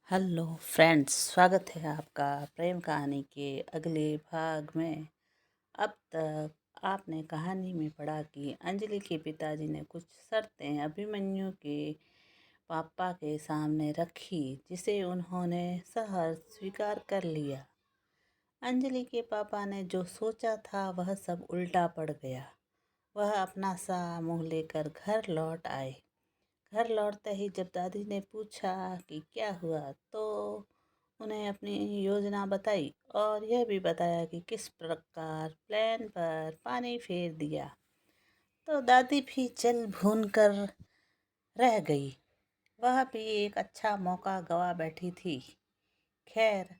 Hello friends, स्वागत है आपका प्रेम कहानी के अगले भाग में। अब तक आपने कहानी में पढ़ा कि अंजलि के पिताजी ने कुछ शर्तें अभिमन्यु के पापा के सामने रखी, जिसे उन्होंने सहर्ष स्वीकार कर लिया। अंजलि के पापा ने जो सोचा था वह सब उल्टा पड़ गया। वह अपना सा मुँह लेकर घर लौट आए। घर लौटते ही जब दादी ने पूछा कि क्या हुआ, तो उन्हें अपनी योजना बताई और यह भी बताया कि किस प्रकार प्लान पर पानी फेर दिया। तो दादी भी जल भून कर रह गई। वह भी एक अच्छा मौका गवा बैठी थी। खैर,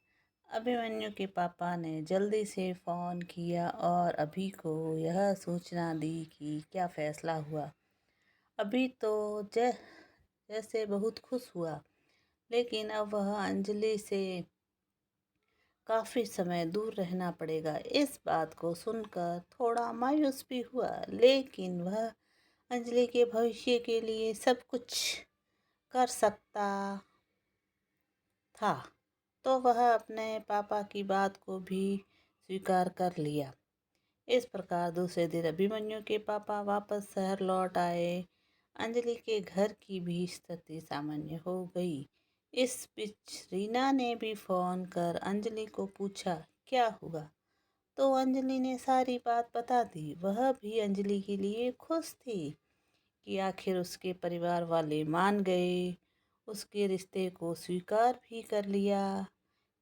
अभिमन्यु के पापा ने जल्दी से फ़ोन किया और अभी को यह सूचना दी कि क्या फैसला हुआ। अभी तो जैसे बहुत खुश हुआ, लेकिन अब वह अंजलि से काफ़ी समय दूर रहना पड़ेगा। इस बात को सुनकर थोड़ा मायूस भी हुआ, लेकिन वह अंजलि के भविष्य के लिए सब कुछ कर सकता था, तो वह अपने पापा की बात को भी स्वीकार कर लिया। इस प्रकार दूसरे दिन अभिमन्यु के पापा वापस शहर लौट आए। अंजलि के घर की भी स्थिति सामान्य हो गई। इस बीच रीना ने भी फोन कर अंजलि को पूछा क्या हुआ, तो अंजलि ने सारी बात बता दी। वह भी अंजलि के लिए खुश थी कि आखिर उसके परिवार वाले मान गए, उसके रिश्ते को स्वीकार भी कर लिया।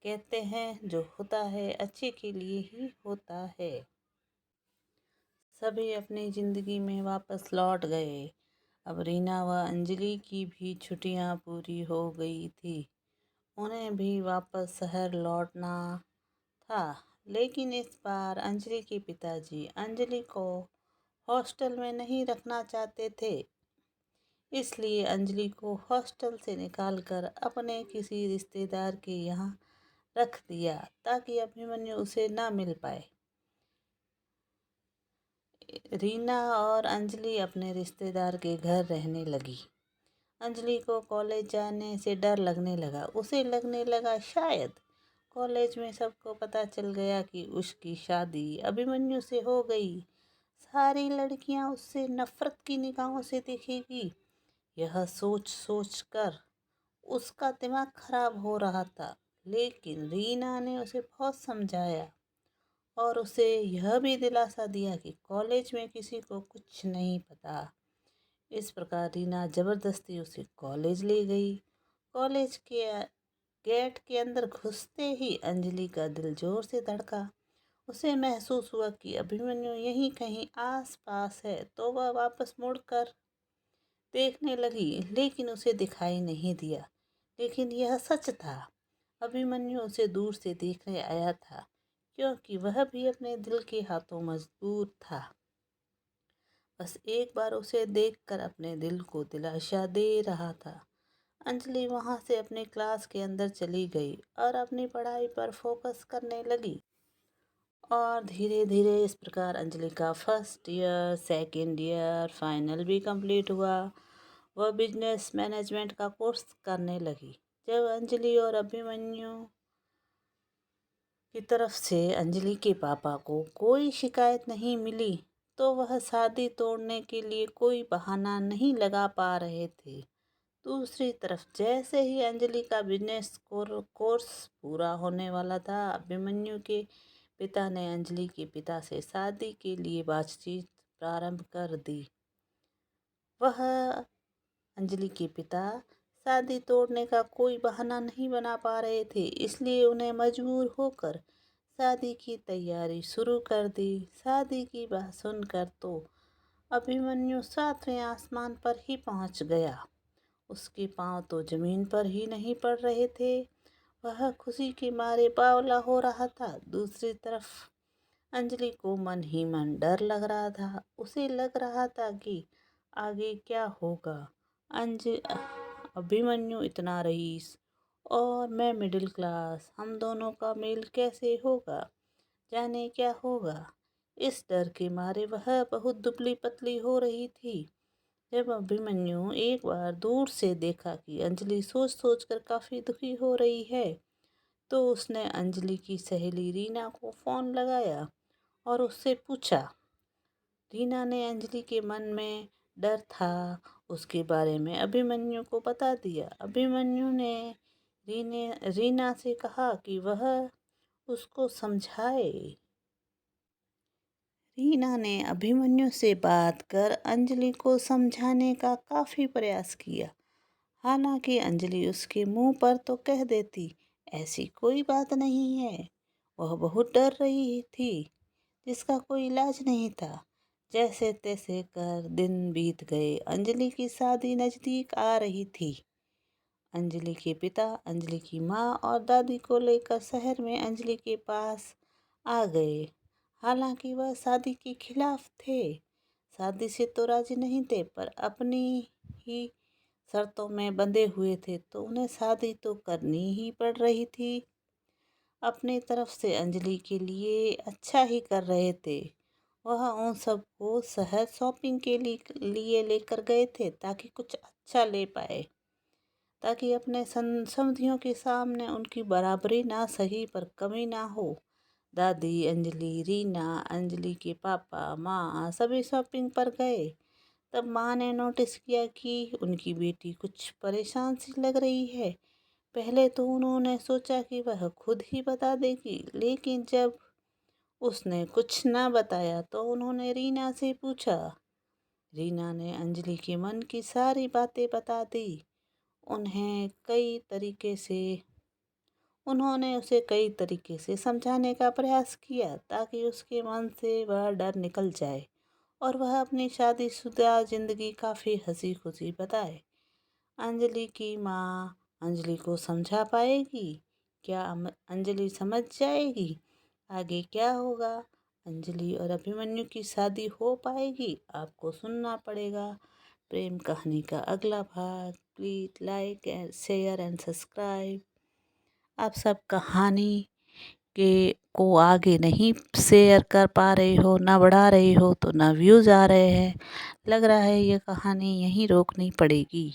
कहते हैं जो होता है अच्छे के लिए ही होता है। सभी अपनी जिंदगी में वापस लौट गए। अब रीना व अंजलि की भी छुट्टियां पूरी हो गई थी। उन्हें भी वापस शहर लौटना था, लेकिन इस बार अंजलि के पिताजी अंजलि को हॉस्टल में नहीं रखना चाहते थे। इसलिए अंजलि को हॉस्टल से निकालकर अपने किसी रिश्तेदार के यहाँ रख दिया, ताकि अभिमन्यु उसे ना मिल पाए। रीना और अंजलि अपने रिश्तेदार के घर रहने लगी। अंजलि को कॉलेज जाने से डर लगने लगा। उसे लगने लगा शायद कॉलेज में सबको पता चल गया कि उसकी शादी अभिमन्यु से हो गई। सारी लड़कियां उससे नफरत की निगाहों से देखेगी। यह सोच सोच कर उसका दिमाग खराब हो रहा था, लेकिन रीना ने उसे बहुत समझाया और उसे यह भी दिलासा दिया कि कॉलेज में किसी को कुछ नहीं पता। इस प्रकार रीना जबरदस्ती उसे कॉलेज ले गई। कॉलेज के गेट के अंदर घुसते ही अंजलि का दिल जोर से धड़का। उसे महसूस हुआ कि अभिमन्यु यहीं कहीं आस पास है, तो वह वापस मुड़कर देखने लगी, लेकिन उसे दिखाई नहीं दिया। लेकिन यह सच था, अभिमन्यु उसे दूर से देखने आया था, क्योंकि वह भी अपने दिल के हाथों मजबूत था। बस एक बार उसे देखकर अपने दिल को दिलासा दे रहा था। अंजलि वहां से अपने क्लास के अंदर चली गई और अपनी पढ़ाई पर फोकस करने लगी। और धीरे धीरे इस प्रकार अंजलि का first year, second year, final भी कंप्लीट हुआ। वह बिजनेस मैनेजमेंट का कोर्स करने लगी। जब अंजलि और अभिमन्यु की तरफ से अंजलि के पापा को कोई शिकायत नहीं मिली, तो वह शादी तोड़ने के लिए कोई बहाना नहीं लगा पा रहे थे। दूसरी तरफ जैसे ही अंजलि का बिजनेस कोर्स पूरा होने वाला था, अभिमन्यु के पिता ने अंजलि के पिता से शादी के लिए बातचीत प्रारंभ कर दी। वह अंजलि के पिता शादी तोड़ने का कोई बहाना नहीं बना पा रहे थे, इसलिए उन्हें मजबूर होकर शादी की तैयारी शुरू कर दी। शादी की बात सुनकर तो अभिमन्यु सातवें आसमान पर ही पहुंच गया। उसके पांव तो जमीन पर ही नहीं पड़ रहे थे। वह खुशी के मारे बावला हो रहा था। दूसरी तरफ अंजलि को मन ही मन डर लग रहा था। उसे लग रहा था कि आगे क्या होगा। अंज अभिमन्यु इतना रईस और मैं मिडिल क्लास, हम दोनों का मेल कैसे होगा, जाने क्या होगा। इस डर के मारे वह बहुत दुबली पतली हो रही थी। जब अभिमन्यु एक बार दूर से देखा कि अंजलि सोच सोच कर काफ़ी दुखी हो रही है, तो उसने अंजलि की सहेली रीना को फ़ोन लगाया और उससे पूछा। रीना ने अंजलि के मन में डर था उसके बारे में अभिमन्यु को बता दिया। अभिमन्यु ने रीना से कहा कि वह उसको समझाए। रीना ने अभिमन्यु से बात कर अंजलि को समझाने का काफ़ी प्रयास किया। हालांकि अंजलि उसके मुंह पर तो कह देती, ऐसी कोई बात नहीं है। वह बहुत डर रही थी, जिसका कोई इलाज नहीं था। जैसे तैसे कर दिन बीत गए। अंजलि की शादी नज़दीक आ रही थी। अंजलि के पिता अंजलि की माँ और दादी को लेकर शहर में अंजलि के पास आ गए। हालांकि वह शादी के खिलाफ थे, शादी से तो राजी नहीं थे, पर अपनी ही शर्तों में बंधे हुए थे, तो उन्हें शादी तो करनी ही पड़ रही थी। अपनी तरफ से अंजलि के लिए अच्छा ही कर रहे थे। वह उन सबको शहर शॉपिंग के लिए लेकर गए थे, ताकि कुछ अच्छा ले पाए, ताकि अपने समधियों के सामने उनकी बराबरी ना सही पर कमी ना हो। दादी अंजलि, रीना, अंजलि के पापा, माँ सभी शॉपिंग पर गए। तब माँ ने नोटिस किया कि उनकी बेटी कुछ परेशान सी लग रही है। पहले तो उन्होंने सोचा कि वह खुद ही बता देगी, लेकिन जब उसने कुछ ना बताया तो उन्होंने रीना से पूछा। रीना ने अंजलि के मन की सारी बातें बता दी। उन्हें कई तरीके से उन्होंने उसे कई तरीके से समझाने का प्रयास किया, ताकि उसके मन से वह डर निकल जाए और वह अपनी शादीशुदा जिंदगी काफ़ी हंसी खुशी बताए। अंजलि की माँ अंजलि को समझा पाएगी? क्या अंजलि समझ जाएगी? आगे क्या होगा? अंजलि और अभिमन्यु की शादी हो पाएगी? आपको सुनना पड़ेगा। प्रेम कहानी का अगला भाग। Please like and share and subscribe. आप सब कहानी के को आगे नहीं शेयर कर पा रहे हो, ना बढ़ा रहे हो, तो ना व्यूज़ आ रहे हैं। लग रहा है ये कहानी यहीं रोकनी पड़ेगी।